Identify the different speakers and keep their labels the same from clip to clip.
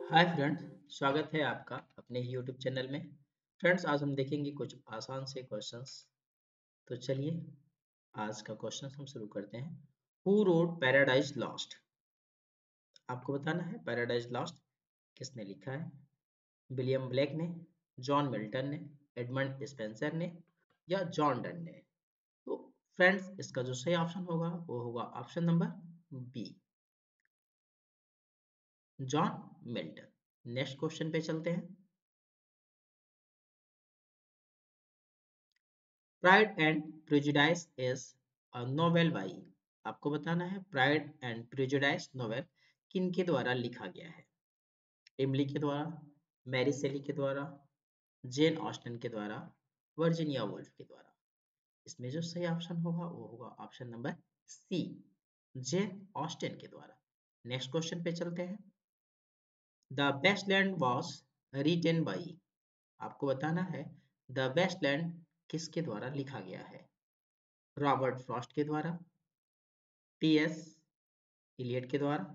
Speaker 1: Hi friends, स्वागत है आपका अपने ही यूट्यूब चैनल में। फ्रेंड्स, आज हम देखेंगे कुछ आसान से क्वेश्चंस। तो चलिए आज का क्वेश्चन हम शुरू करते हैं। Who wrote paradise lost? आपको बताना है पैराडाइज लॉस्ट किसने लिखा है। विलियम ब्लेक ने, जॉन मिल्टन ने, एडमंड स्पेंसर ने या जॉन डन ने। तो फ्रेंड्स, इसका जो सही ऑप्शन होगा वो होगा option number B, John Milton. Next question पे चलते हैं। Pride and Prejudice is a novel by. आपको बताना है प्राइड एंड प्रेजुडिस नोवेल किनके द्वारा लिखा गया है। इमली के द्वारा, मैरी सेली के द्वारा, जेन ऑस्टन के द्वारा, वर्जीनिया वुल्फ के द्वारा। इसमें जो सही ऑप्शन होगा वो होगा option number C, Jane Austen के द्वारा। नेक्स्ट क्वेश्चन पे चलते हैं। The Waste Land was written by. आपको बताना है द वेस्टलैंड किसके द्वारा लिखा गया है। रॉबर्ट फ्रॉस्ट के द्वारा, टी.एस. इलियट के द्वारा,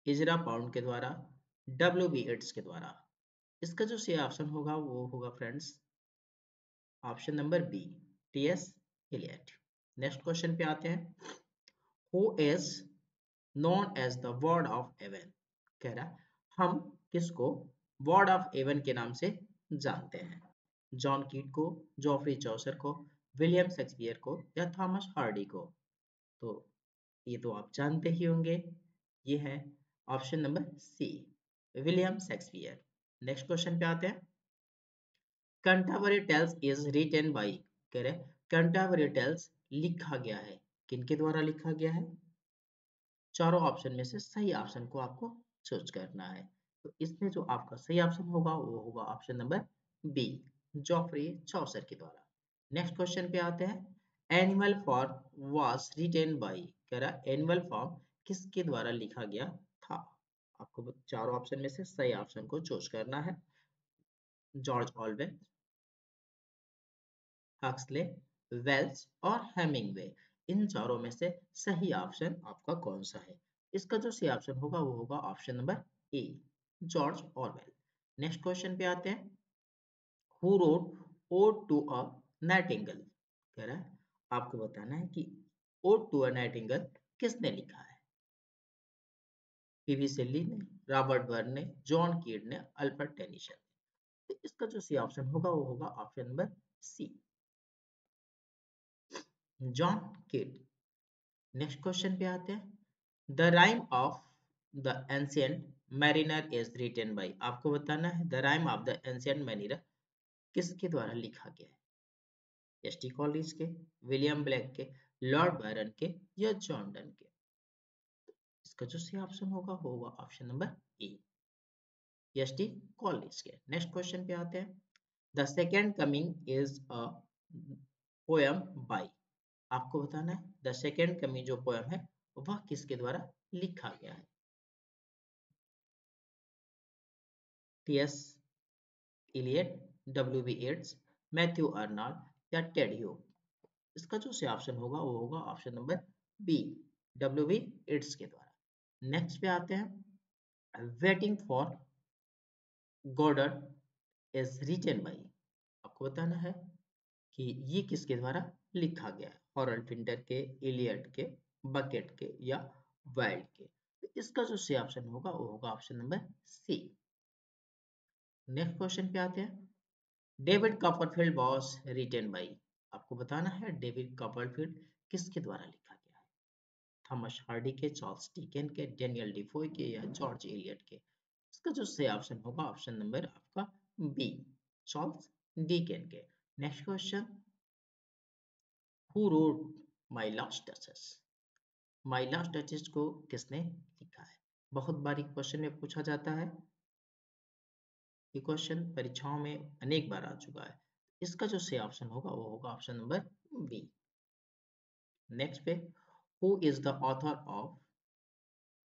Speaker 1: इजरा पाउंड के द्वारा, डब्ल्यू.बी. येट्स के द्वारा। इसका जो सही ऑप्शन होगा वो होगा friends option number B, T S. Eliot. Next question पे आते हैं। Who is known as the Bard of Avon? कह रहा हम किसको वर्ड ऑफ एवन के नाम से जानते हैं। जॉन कीट को, जॉफरी चौसर को, विलियम शेक्सपियर को या थॉमस हार्डी को। तो ये तो आप जानते ही होंगे, ये है option number C, William Shakespeare. Next question पे आते हैं। Canterbury Tales is written by. कह रहे कंटावरी टेल्स लिखा गया है, किनके द्वारा लिखा गया है। चारों ऑप्शन में से सही ऑप्शन को आपको चूज करना है। तो इसमें जो आपका सही ऑप्शन होगा वो होगा ऑप्शन नंबर बी, जॉफरी चौसर के द्वारा। नेक्स्ट क्वेश्चन पे आते हैं। Animal form was written by. कह रहा एनिमल फॉर्म किसके द्वारा लिखा गया था। आपको चारों ऑप्शन में से सही ऑप्शन को चूज करना है। जॉर्ज ऑलवेल, हक्सले, वेल्स और हेमिंगवे। इन चारों में से सही ऑप्शन आपका कौन सा है। इसका जो सही ऑप्शन होगा वो होगा option number A, George Orwell. Next question पे आते हैं। Who wrote Ode to a Nightingale? कह रहा है आपको बताना है कि ओड टू अ नाइटिंगेल किसने लिखा है। पीवी शेली ने, रॉबर्ट बर्न ने, जॉन कीट ने, अल्फ्रेड टेनिसन ने। तो इसका जो सही ऑप्शन होगा वो होगा option number C, John Keats. Next question पे आते हैं। The Rime of the Ancient Mariner is written by. आपको बताना है the Rime of the Ancient Mariner किसके द्वारा लिखा गया है। एस टी कॉलेज के, विलियम ब्लैक के, लॉर्ड बायरन के या जॉन डन के। इसका जो सही ऑप्शन होगा वो होगा option number A, S T college के। नेक्स्ट क्वेश्चन पे आते हैं। The second coming is a poem by. आपको बताना है द सेकेंड कमिंग जो पोएम है वह किसके द्वारा लिखा गया है। T S. Eliot, W B. Yeats, Matthew Arnold या टेड ह्यूम। इसका जो सही ऑप्शन होगा वो होगा option number B, W B. Yeats के द्वारा। नेक्स्ट पे आते हैं। Waiting for Godot is written by. आपको बताना है कि ये किसके द्वारा लिखा गया है। हॉरल्ड फिंटर के, इलियट के, बकेट के या वाइल्ड के। तो इसका जो सही ऑप्शन होगा वो होगा option number C. Next question पे आते हैं। David Copperfield was written by. आपको बताना है डेविड कॉपरफील्ड किसके द्वारा लिखा गया है। थॉमस हार्डी के, चार्ल्स डिकेन के, डेनियल डिफोय के या जॉर्ज एलियट के। इसका जो सही ऑप्शन होगा ऑप्शन नंबर आपका बी, चार्ल्स डिकेन के। Next question. Who wrote my last duchess? My last duchess को किसने लिखा है। बहुत बारी क्वेश्चन में पूछा जाता है। ये क्वेश्चन परीक्षाओं में अनेक बार आ चुका है। इसका जो सही ऑप्शन होगा वो होगा ऑप्शन नंबर बी। नेक्स्ट पे। Who is the author of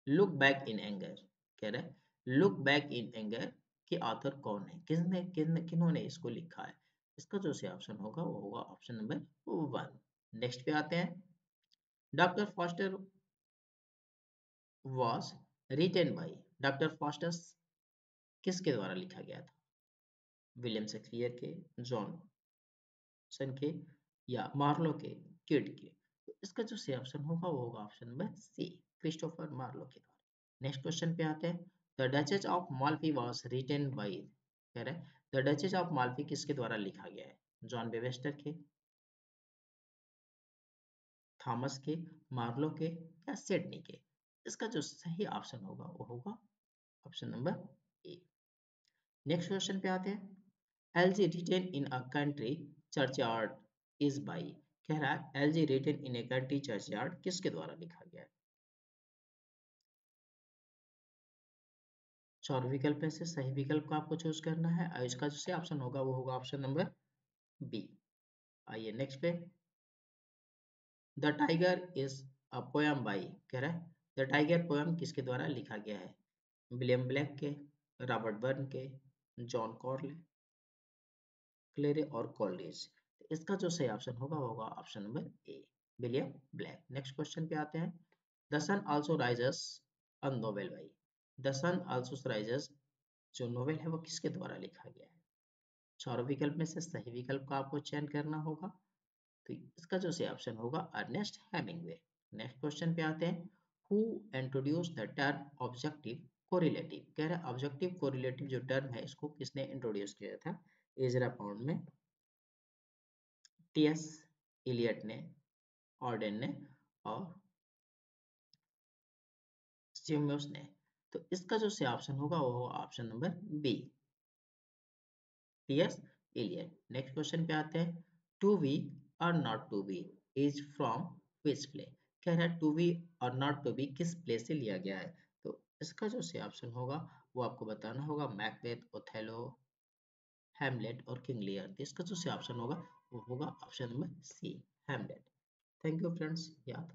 Speaker 1: look back in anger? कह रहे हैं लुक बैक इन एंगर के ऑथर कौन है, किन्होंने इसको लिखा है। इसका जो सही ऑप्शन होगा वो होगा ऑप्शन नंबर 1। नेक्स्ट पे आते हैं। Doctor foster was written by. Doctor foster किसके द्वारा लिखा गया था? विलियम शेक्सपियर के, जॉन सन के, या मार्लो के, किड के? तो इसका जो सही ऑप्शन होगा वो होगा option number C, Christopher Marlowe के द्वारा। नेक्स्ट क्वेश्चन पे आते हैं। The Duchess of Malfi was written by, कह रहे हैं द डचेस ऑफ माल्फी किसके द्वारा लिखा गया है? जॉन बेवेस्टर के, थॉमस के, मार्लो के, या सिडनी के? इसका जो सही ऑप्शन होगा वो होगा option number A. Next question पे आते हैं। Elegy Written in a Country Churchyard is by, कह रहा है Elegy Written in a Country Churchyard किसके द्वारा लिखा गया है? चार विकल्प में से सही विकल्प को आपको चूज करना है और इसका जो सही ऑप्शन होगा वो होगा ऑप्शन नंबर बी। आइए नेक्स्ट पे। The tiger is a poem by, कह रहा है द टाइगर पोयम किसके द्वारा लिखा गया है? विलियम ब्लैक के, रॉबर्ट बर्न के, जॉन कॉर्ले क्लेरे और कॉलरिज? तो इसका जो सही ऑप्शन होगा वो होगा option number A, William Blake. Next question पे आते हैं। The Sun Also Rises a novel by, the Sun Also Rises जो नोवेल है वो किसके द्वारा लिखा गया है? चारों विकल्प में से सही विकल्प का आपको चयन करना होगा। तो इसका जो सही ऑप्शन होगा अर्नेस्ट हेमिंग्वे। नेक्स्ट क्वेश्चन पे आते हैं। Who introduce the term objective correlative, कह रहा है ऑब्जेक्टिव कोरिलेटिव जो टर्म है इसको किसने इंट्रोड्यूस किया था? एजरा पाउंड में, टीएस इलियट ने, ऑर्डेन ने, और स्टिमुलस ने? तो इसका जो सही ऑप्शन होगा वो होगा option number B, T S Eliot. Next question पे आते हैं। टू बी और not to be is from which play, कह रहा है टू बी और नॉट टू बी किस प्ले से लिया गया है? तो इसका जो सही ऑप्शन होगा वो आपको बताना होगा मैकबेथ, ओथेलो, हैमलेट और किंग लियर। तो इसका जो सही ऑप्शन होगा वो होगा option number C, Hamlet. Thank you friends, याद